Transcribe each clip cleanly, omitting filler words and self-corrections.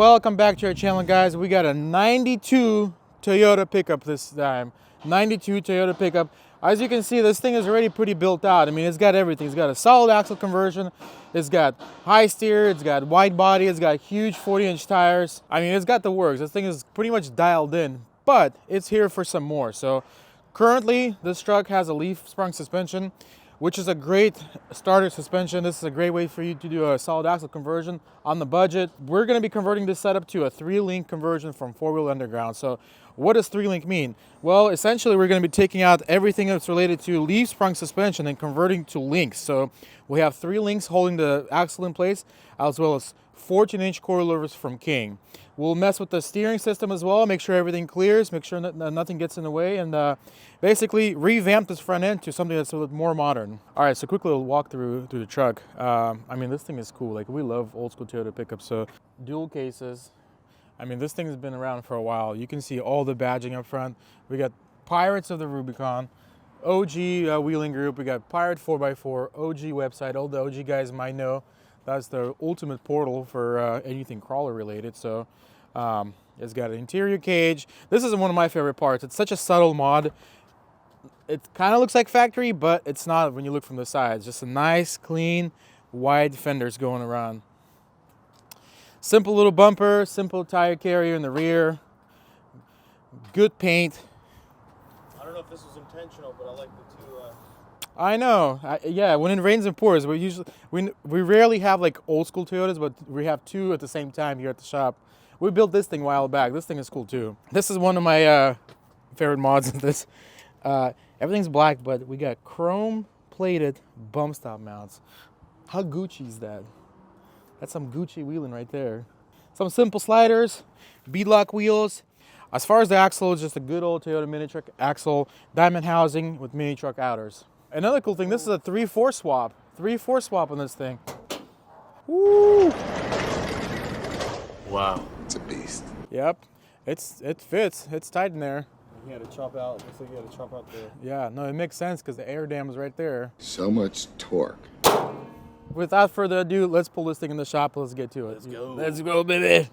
Welcome back to our channel, guys. We got a 92 Toyota pickup this time. 92 Toyota pickup. As you can see, this thing is already pretty built out. I mean, it's got everything. It's got a solid axle conversion. It's got high steer. It's got wide body. It's got huge 40-inch tires. I mean, it's got the works. This thing is pretty much dialed in, but it's here for some more. So currently, this truck has a leaf sprung suspension, which is a great starter suspension. This is a great way for you to do a solid axle conversion on the budget. We're gonna be converting this setup to a 3-link conversion from 4-wheel underground. So what does 3-link mean? Well, essentially we're gonna be taking out everything that's related to leaf sprung suspension and converting to links. So we have 3 links holding the axle in place, as well as 14-inch coilovers from King. We'll mess with the steering system as well, make sure everything clears, make sure nothing gets in the way, and basically revamp this front end to something that's a little more modern. All right, so quick little walk through the truck. I mean, this thing is cool. Like, we love old school Toyota pickups. So dual cases. I mean, this thing has been around for a while. You can see all the badging up front. We got Pirates of the Rubicon, OG Wheeling Group. We got Pirate 4x4, OG website. All the OG guys might know that's the ultimate portal for anything crawler related. So it's got an interior cage. This is one of my favorite parts. It's such a subtle mod. It kind of looks like factory, but it's not when you look from the side. It's just a nice, clean, wide fenders going around. Simple little bumper, simple tire carrier in the rear. Good paint. I don't know if this was intentional, but I like the two. I know. Yeah, when it rains and pours, we rarely have like old school Toyotas, but we have 2 at the same time here at the shop. We built this thing a while back. This thing is cool too. This is one of my favorite mods of this. Everything's black, but we got chrome plated bump stop mounts. How Gucci is that? That's some Gucci wheeling right there. Some simple sliders, beadlock wheels. As far as the axle, it's just a good old Toyota mini truck axle, diamond housing with mini truck outers. Another cool thing, this is a 3/4 swap. 3/4 swap on this thing. Woo! Wow. It's a beast. Yep, it fits. It's tight in there. He had to chop out. Looks like he had to chop out the. Yeah, no, it makes sense because the air dam is right there. So much torque. Without further ado, let's pull this thing in the shop. Let's get to it. Let's go. Let's go, baby.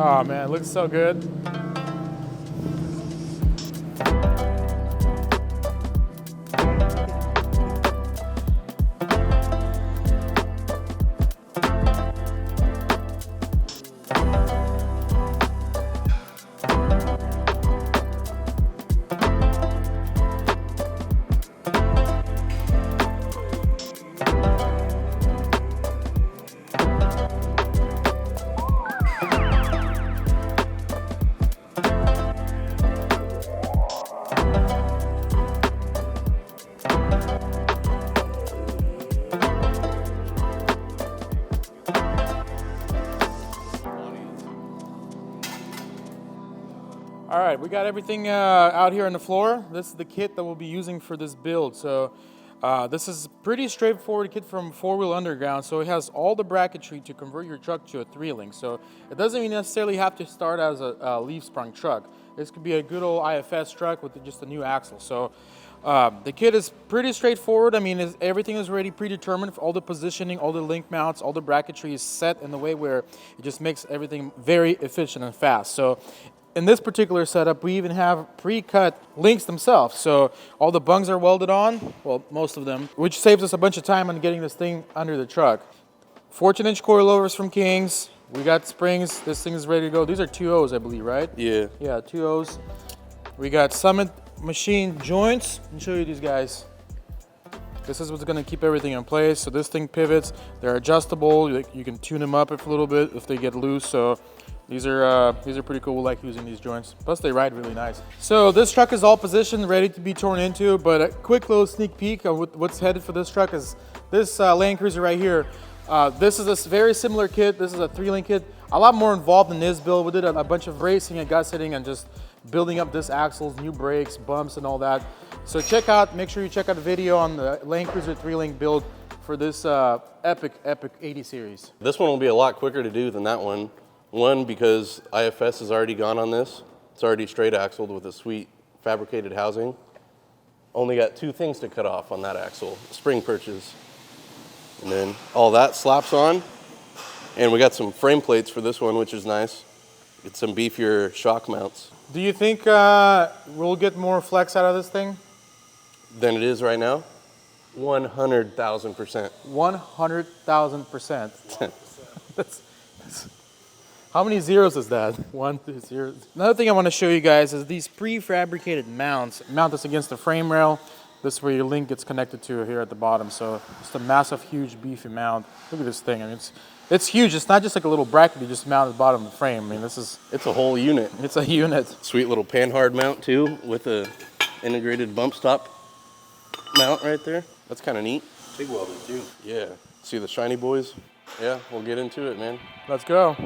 Oh man, it looks so good. All right, we got everything out here on the floor. This is the kit that we'll be using for this build. So this is a pretty straightforward kit from 4-wheel underground. So it has all the bracketry to convert your truck to a 3-link. So it doesn't necessarily have to start as a leaf sprung truck. This could be a good old IFS truck with just a new axle. So the kit is pretty straightforward. I mean, everything is already predetermined. All the positioning, all the link mounts, all the bracketry is set in the way where it just makes everything very efficient and fast. So in this particular setup, we even have pre-cut links themselves. So all the bungs are welded on, well, most of them, which saves us a bunch of time on getting this thing under the truck. 14-inch coilovers from Kings. We got springs. This thing is ready to go. These are 2.0s, I believe, right? Yeah. Yeah, 2.0s. We got Summit machine joints. Let me show you these guys. This is what's gonna keep everything in place. So this thing pivots. They're adjustable. You can tune them up a little bit if they get loose. So these are pretty cool. We like using these joints. Plus they ride really nice. So this truck is all positioned, ready to be torn into, but a quick little sneak peek of what's headed for this truck is this Land Cruiser right here. This is a very similar kit. This is a 3-link kit. A lot more involved in this build. We did a bunch of racing and gusseting and just building up this axles, new brakes, bumps and all that. So make sure you check out the video on the Land Cruiser 3-link build. for this epic 80 series? This one will be a lot quicker to do than that one. One, because IFS has already gone on this. It's already straight axled with a sweet fabricated housing. Only got 2 things to cut off on that axle, spring perches. And then all that slaps on. And we got some frame plates for this one, which is nice. Get some beefier shock mounts. Do you think we'll get more flex out of this thing? Than it is right now? 100,000%. 100,000%. That's how many zeros is that? 1, 2, 0. Another thing I want to show you guys is these prefabricated mounts. Mount this against the frame rail. This is where your link gets connected to here at the bottom. So it's a massive, huge, beefy mount. Look at this thing. I mean, it's huge. It's not just like a little bracket you just mount at the bottom of the frame. I mean, it's a whole unit. It's a unit. Sweet little panhard mount too, with a integrated bump stop mount right there. That's kind of neat. Big welding too. Yeah. See the shiny boys? Yeah, we'll get into it, man. Let's go.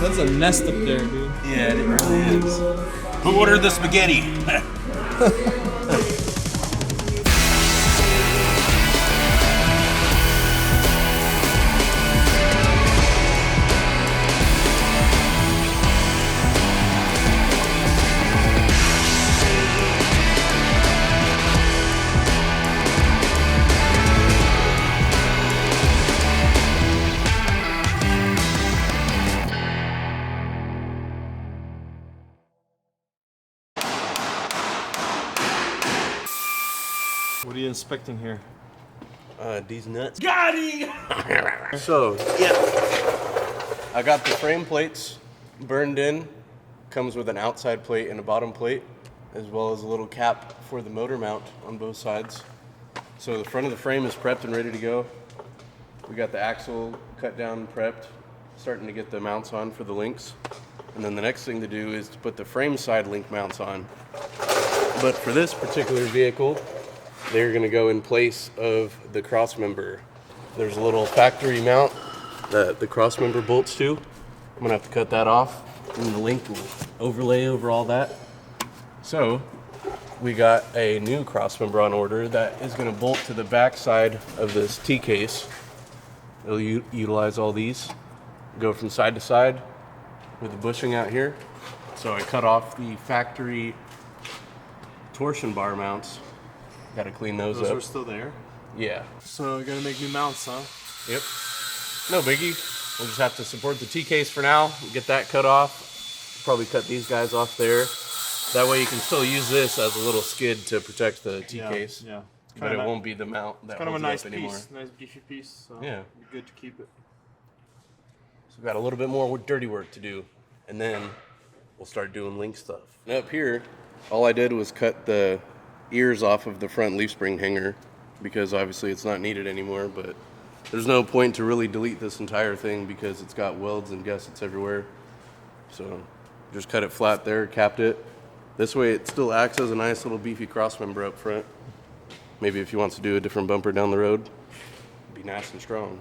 That's a nest up there, dude. Yeah, it really is. Who ordered the spaghetti? What are you inspecting here? These nuts. Got him! So, yeah. I got the frame plates burned in. Comes with an outside plate and a bottom plate, as well as a little cap for the motor mount on both sides. So the front of the frame is prepped and ready to go. We got the axle cut down and prepped, starting to get the mounts on for the links. And then the next thing to do is to put the frame side link mounts on. But for this particular vehicle, they're going to go in place of the cross member. There's a little factory mount that the cross member bolts to. I'm going to have to cut that off, and the link will overlay over all that. So we got a new cross member on order that is going to bolt to the back side of this T-case. It'll utilize all these, go from side to side with the bushing out here. So I cut off the factory torsion bar mounts. Got to clean those up. Those are still there? Yeah. So you're gonna make new mounts, huh? Yep. No biggie. We'll just have to support the T-case for now. Get that cut off. Probably cut these guys off there. That way you can still use this as a little skid to protect the T-case. Yeah. But it won't be the mount that Kind of a holds nice it up anymore. piece, nice beefy piece. So Yeah. it'd be good to keep it. So we've got a little bit more dirty work to do, and then we'll start doing link stuff. And up here, all I did was cut the ears off of the front leaf spring hanger, because obviously it's not needed anymore, but there's no point to really delete this entire thing because it's got welds and gussets everywhere. So just cut it flat there, capped it. This way it still acts as a nice little beefy cross member up front. Maybe if you want to do a different bumper down the road, be nice and strong.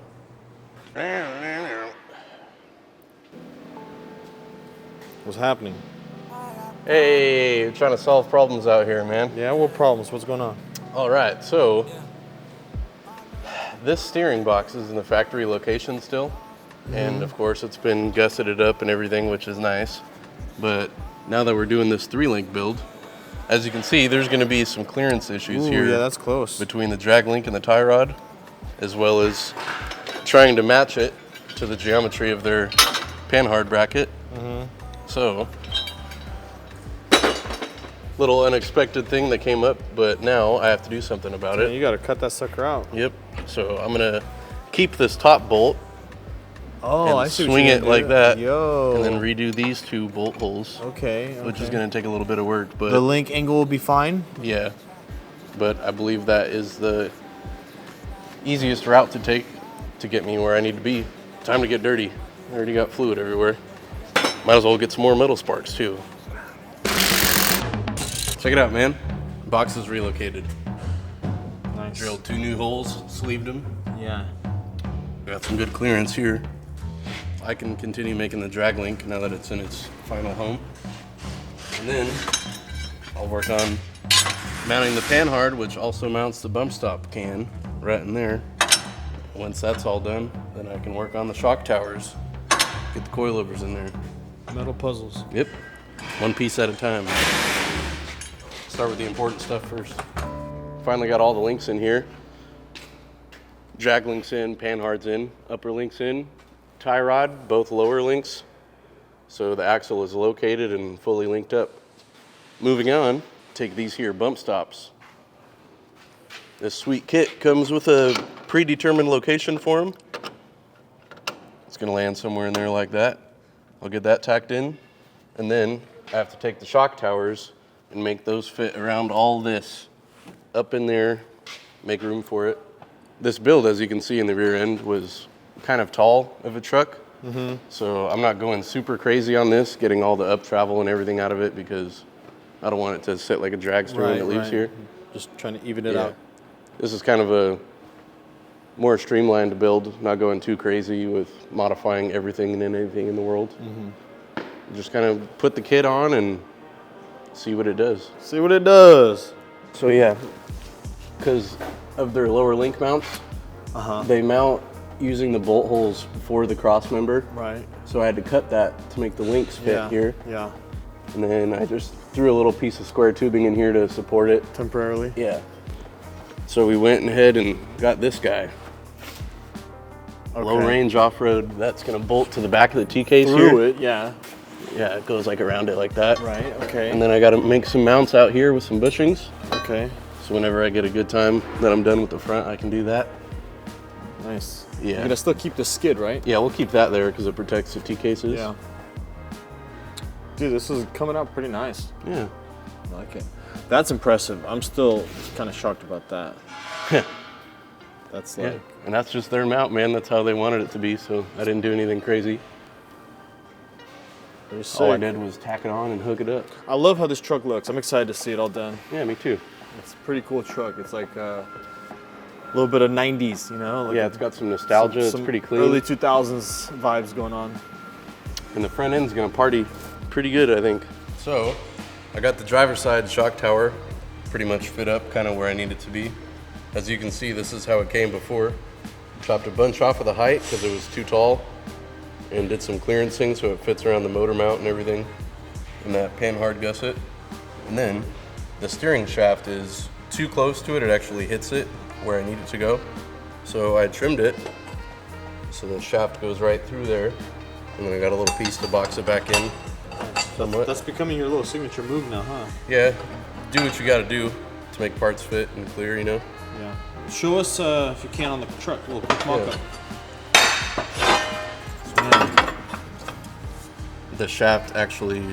What's happening? Hey, we're trying to solve problems out here, man. Yeah, what problems? What's going on? All right, so this steering box is in the factory location still. And of course it's been gusseted up and everything, which is nice. But now that we're doing this 3-link build, as you can see, there's gonna be some clearance issues here. Yeah, that's close. Between the drag link and the tie rod, as well as trying to match it to the geometry of their panhard bracket. So, little unexpected thing that came up, but now I have to do something about it. You gotta cut that sucker out. Yep. So I'm gonna keep this top bolt Oh, and I see what swing you're it gonna like do. that, Yo. and then redo these 2 bolt holes, Okay. which is going to take a little bit of work, but The link angle will be fine. yeah. But I believe that is the easiest route to take to get me where I need to be. Time to get dirty. I already got fluid everywhere. Might as well get some more metal sparks too. Check it out, man. Box is relocated. Nice. Drilled 2 new holes, sleeved them. Yeah. Got some good clearance here. I can continue making the drag link now that it's in its final home. And then I'll work on mounting the panhard, which also mounts the bump stop can right in there. Once that's all done, then I can work on the shock towers. Get the coilovers in there. Metal puzzles. Yep, 1 piece at a time. Start with the important stuff first. Finally got all the links in here. Drag links in, panhards in, upper links in, tie rod, both lower links. So the axle is located and fully linked up. Moving on, take these here bump stops. This sweet kit comes with a predetermined location for them. It's gonna land somewhere in there like that. I'll get that tacked in, and then I have to take the shock towers and make those fit around all this up in there, make room for it. This build, as you can see in the rear end, was kind of tall of a truck. So I'm not going super crazy on this, getting all the up travel and everything out of it, because I don't want it to sit like a dragster when it leaves here. Just trying to even it Yeah. out. This is kind of a more streamlined build, not going too crazy with modifying everything and anything in the world. Just kind of put the kit on and see what it does. See what it does. So yeah, because of their lower link mounts, they mount using the bolt holes for the cross member. Right. So I had to cut that to make the links fit Yeah. here. Yeah. And then I just threw a little piece of square tubing in here to support it. Temporarily. Yeah. So we went ahead and got this guy. Low range off-road, that's gonna bolt to the back of the T-case Through here. it. Yeah. Yeah, it goes like around it like that. Right. Okay. And then I gotta make some mounts out here with some bushings. Okay. So whenever I get a good time that I'm done with the front, I can do that. Nice. Yeah. You're gonna still keep the skid, right? Yeah, we'll keep that there because it protects the T-cases. Yeah. Dude, this is coming out pretty nice. Yeah. I like it. That's impressive. I'm still kind of shocked about that. That's Yeah. like, And that's just their mount, man. That's how they wanted it to be, so I didn't do anything crazy. pretty sick. All I did was tack it on and hook it up. I love how this truck looks. I'm excited to see it all done. Yeah, me too. It's a pretty cool truck. It's like a little bit of 90s, you know? Like Yeah, it's got some nostalgia. some It's pretty clean. Early 2000s vibes going on. And the front end's gonna party pretty good, I think. So, I got the driver's side shock tower pretty much fit up kind of where I need it to be. As you can see, this is how it came before. Chopped a bunch off of the height because it was too tall and did some clearancing so it fits around the motor mount and everything and that panhard gusset. And then the steering shaft is too close to it. It actually hits it where I need it to go. So I trimmed it so the shaft goes right through there. And then I got a little piece to box it back in somewhat. That's becoming your little signature move now, huh? Yeah, do what you gotta do to make parts fit and clear, you know? Yeah. Show us, if you can, on the truck, a little quick mock-up. The shaft actually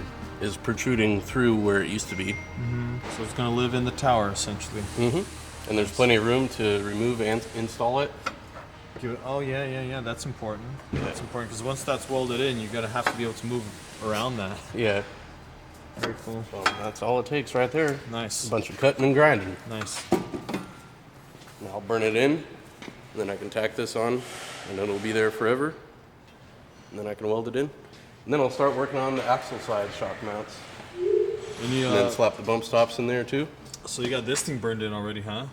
is protruding through where it used to be. So it's gonna live in the tower, essentially. And there's plenty of room to remove and install it. Oh yeah. That's important. That's important because once that's welded in, you're gonna have to be able to move around that. Yeah, Very cool. so that's all it takes right there. Nice. A bunch of cutting and grinding. Nice. And I'll burn it in, and then I can tack this on, and it'll be there forever. And then I can weld it in. And then I'll start working on the axle side shock mounts. And you, And then slap the bump stops in there too. so you got this thing burned in already, huh?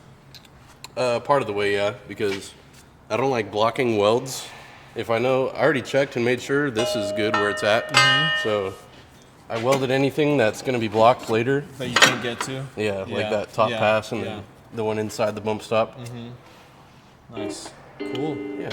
Part of the way, yeah, because I don't like blocking welds. If I know, I already checked and made sure this is good where it's at. So I welded anything that's gonna be blocked later. That you can't get to. Yeah, like that top pass and then the one inside the bump stop. Nice. Cool. Yeah.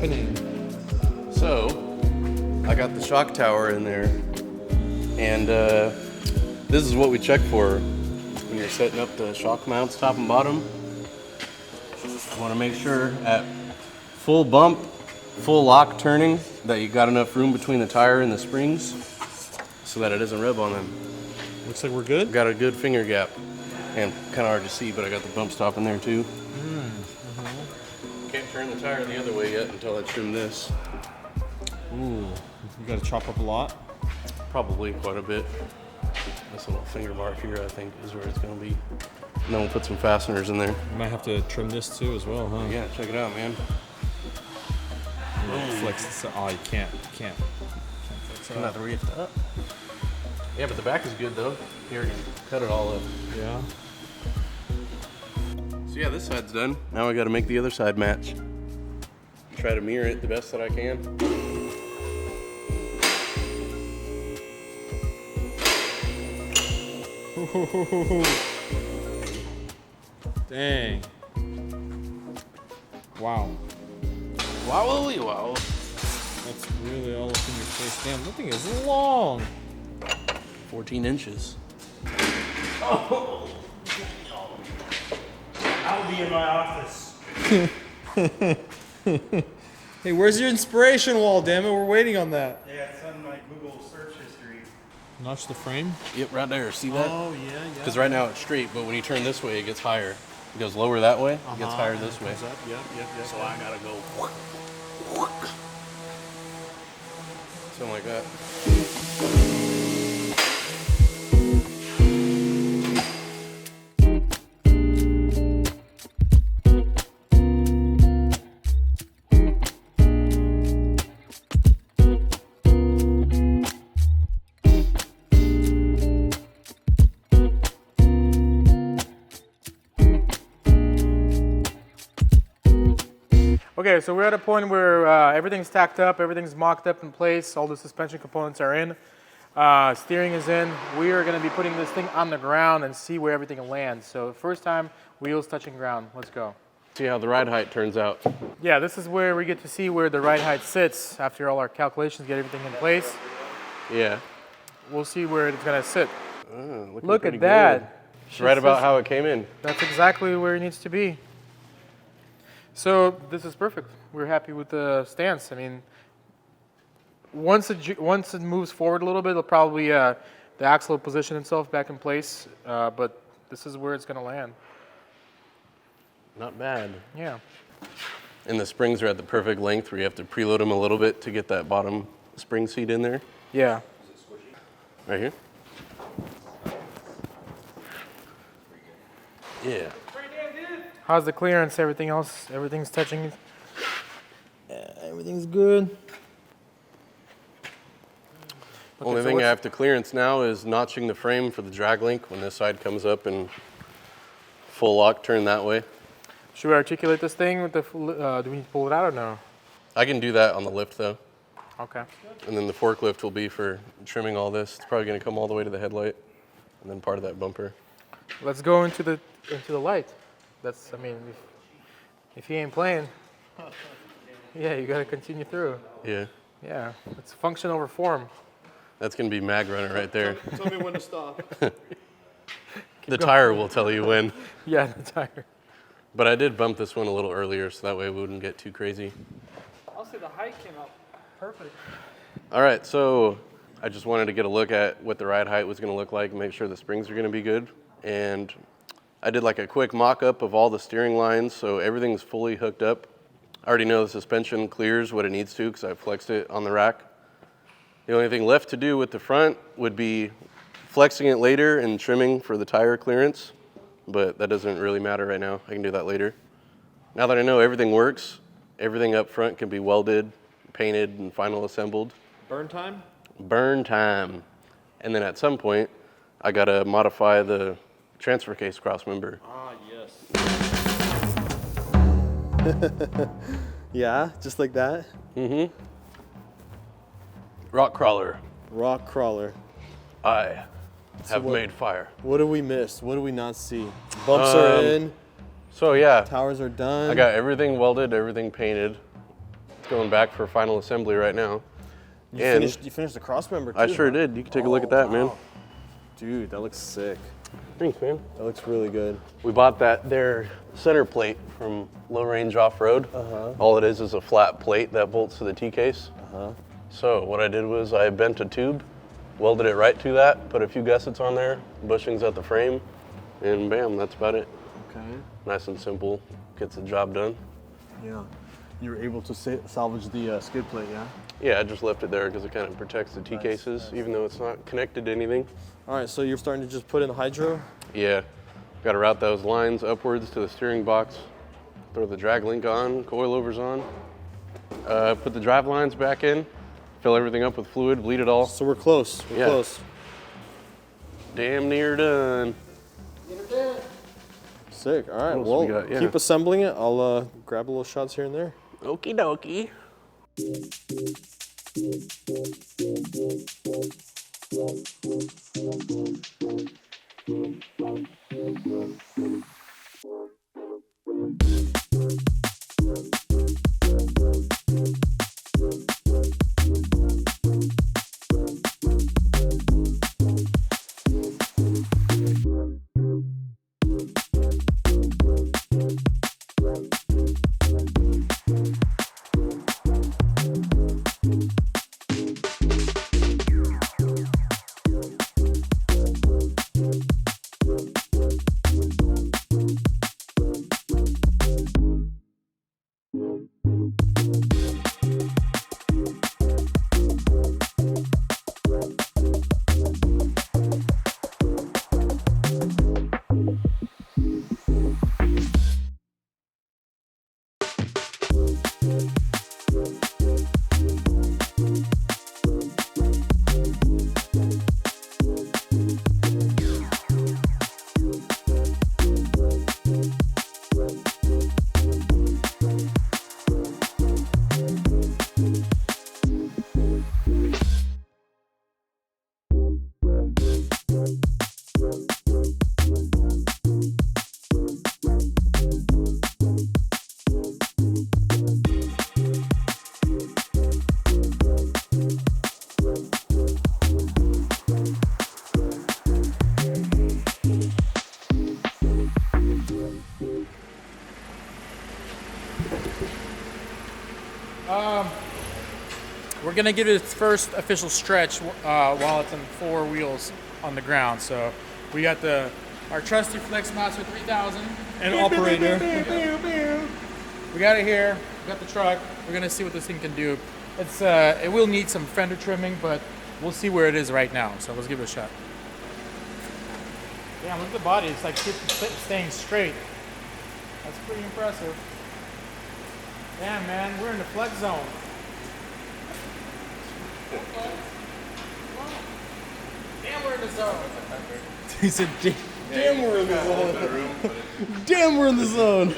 happening? So, I got the shock tower in there, and this is what we check for when you're setting up the shock mounts top and bottom. You want to make sure at full bump, full lock turning, that you got enough room between the tire and the springs so that it doesn't rub on them. Looks like we're good. Got a good finger gap, and kind of hard to see, but I got the bump stop in there too. Can't turn the tire the other way yet until I trim this. Ooh, you got to chop up a lot. Probably quite a bit. This little finger mark here, I think, is where it's going to be. And then we'll put some fasteners in there. You might have to trim this too as well, huh? Yeah, check it out, man. Flex this. Oh, you can't. Flex it Not up. the reef up. Yeah, but the back is good though. He already cut it all up. Yeah. So yeah, this side's done. Now I got to make the other side match. Try to mirror it the best that I can. Dang. Wow. Wow. That's really all up in your face. Damn, that thing is long. 14 inches. I'll be in my office. Hey, where's your inspiration wall, damn it? We're waiting on that. Yeah, it's on my Google search history. Notch the frame? Yep, right there. See that? Oh, yeah. Because right now it's straight, but when you turn this way, it gets higher. It goes lower that way, it gets higher this way. Yep. So I gotta go something like that. Okay, so we're at a point where everything's tacked up, everything's mocked up in place, all the suspension components are in, steering is in. We are going to be putting this thing on the ground and see where everything lands. So first time, wheels touching ground. Let's go. See how the ride height turns out. Yeah, this is where we get to see where the ride height sits after all our calculations, get everything in place. Yeah. We'll see where it's going to sit. Looking Look pretty at that. good. It's right about how it came in. That's exactly where it needs to be. So this is perfect. We're happy with the stance. I mean, once it moves forward a little bit, it'll probably the axle will position itself back in place. But this is where it's going to land. Not bad. Yeah. And the springs are at the perfect length where you have to preload them a little bit to get that bottom spring seat in there. Yeah. Right here. Yeah. How's the clearance? Everything else? Everything's touching. Everything's good. Only so thing I what's- have to clearance now is notching the frame for the drag link when this side comes up and full lock turn that way. Should we articulate this thing with the? Do we need to pull it out or no? I can do that on the lift though. Okay. And then the forklift will be for trimming all this. It's probably going to come all the way to the headlight and then part of that bumper. Let's go into the light. That's. I mean, if he ain't playing, yeah, you gotta continue through. Yeah. Yeah, it's function over form. That's going to be mag runner right there. Tell me when to stop. The tire will tell you when. Yeah, the tire. But I did bump this one a little earlier so that way we wouldn't get too crazy. I'll say the height came out perfect. All right, so I just wanted to get a look at what the ride height was going to look like and make sure the springs are going to be good. And I did like a quick mock-up of all the steering lines, so everything's fully hooked up. I already know the suspension clears what it needs to because I flexed it on the rack. The only thing left to do with the front would be flexing it later and trimming for the tire clearance, but that doesn't really matter right now. I can do that later. Now that I know everything works, everything up front can be welded, painted, and final assembled. Burn time? Burn time. And then at some point, I gotta modify the transfer case cross member. Ah, yes. Yeah, just like that. Rock crawler, Rock crawler. I have what- made fire. What do we miss? What do we not see? Bumps are in. So yeah, Towers are done. I got everything welded, everything painted. It's going back for final assembly right now. You finished the cross member too. I sure did. You can take a look at that, man. Dude, that looks sick. Thanks, man. That looks really good. We bought their center plate from Low Range Off-Road. All it is a flat plate that bolts to the T-case. So what I did was I bent a tube, welded it right to that, put a few gussets on there, bushings at the frame, and bam, that's about it. Okay. Nice and simple, gets the job done. Yeah. You were able to salvage the skid plate, yeah? Yeah, I just left it there because it kind of protects the T-cases, even though it's not connected to anything. All right, so you're starting to just put in the hydro? Yeah, got to route those lines upwards to the steering box, throw the drag link on, coilovers on, put the drive lines back in, fill everything up with fluid, bleed it all. So we're close. We're close. Damn near done. Sick. All right, What else well, we got? Yeah. keep assembling it. I'll grab a little shots here and there. Okie dokie. We're gonna give it its first official stretch while it's on 4 wheels on the ground. So we got our trusty Flexmaster 3000 And operator. We got it here. We got the truck. We're gonna see what this thing can do. It will need some fender trimming, but we'll see where it is right now. So let's give it a shot. Damn, look at the body. It's like staying straight. That's pretty impressive. Damn, man, we're in the flex zone. Damn, we're in the zone. He said, damn, we're in the zone. Damn, we're in the zone.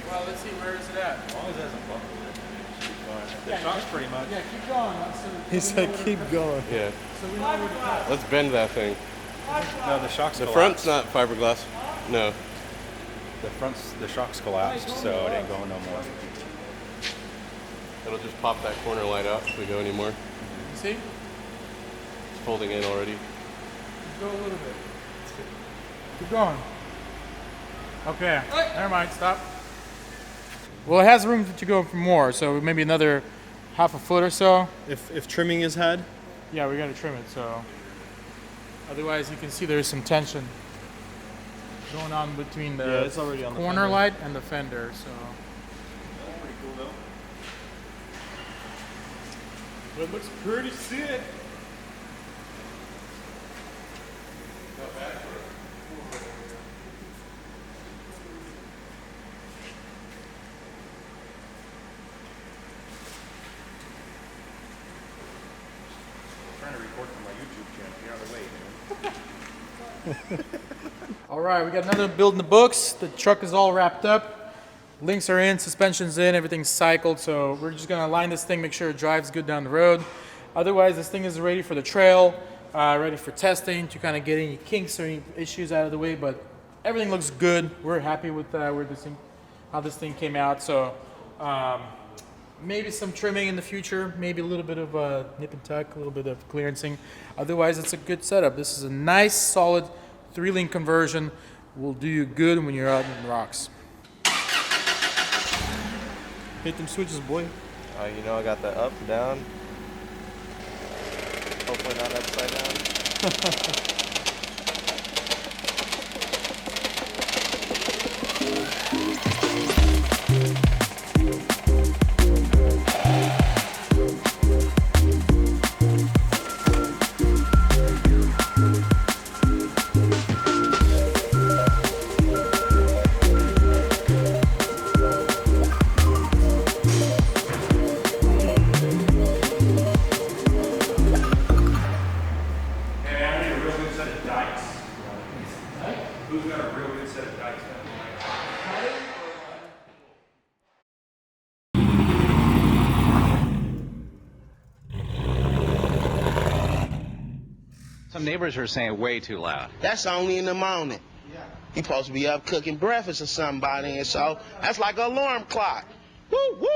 Well, let's see, where is it at? As long as it hasn't bumped it. Yeah, Shocks pretty much. Yeah, keep going. He said, keep going. Yeah, So we know where to go. let's bend that thing. No, the shocks The collapsed. front's not fiberglass. No. The shocks collapsed, so it ain't going no more. It'll just pop that corner light out if we go anymore. See? It's folding in already. Go a little bit. Keep going. Okay. Never mind. Stop. Well, it has room to go for more, so maybe another half a foot or so. If trimming is had, Yeah, we gotta trim it, so. Otherwise, you can see there's some tension going on between Yeah, the it's already on the corner fender. light and the fender, so. Pretty cool though. It looks pretty sick. I'm trying to record for my YouTube channel. Get out of the way, man. All right, we got another build in the books. The truck is all wrapped up. Links are in, suspension's in, everything's cycled. So we're just gonna line this thing, make sure it drives good down the road. Otherwise, this thing is ready for the trail, ready for testing to kind of get any kinks or any issues out of the way. But everything looks good. We're happy with where this thing how this thing came out. So maybe some trimming in the future, maybe a little bit of nip and tuck, a little bit of clearancing. Otherwise, it's a good setup. This is a nice, solid 3-link conversion. Will do you good when you're out in the rocks. Hit them switches, boy. You know I got that up, down. Hopefully not upside down. Some neighbors are saying way too loud. That's only in the morning. He supposed to be up cooking breakfast or somebody, and so that's like an alarm clock. Woo woo!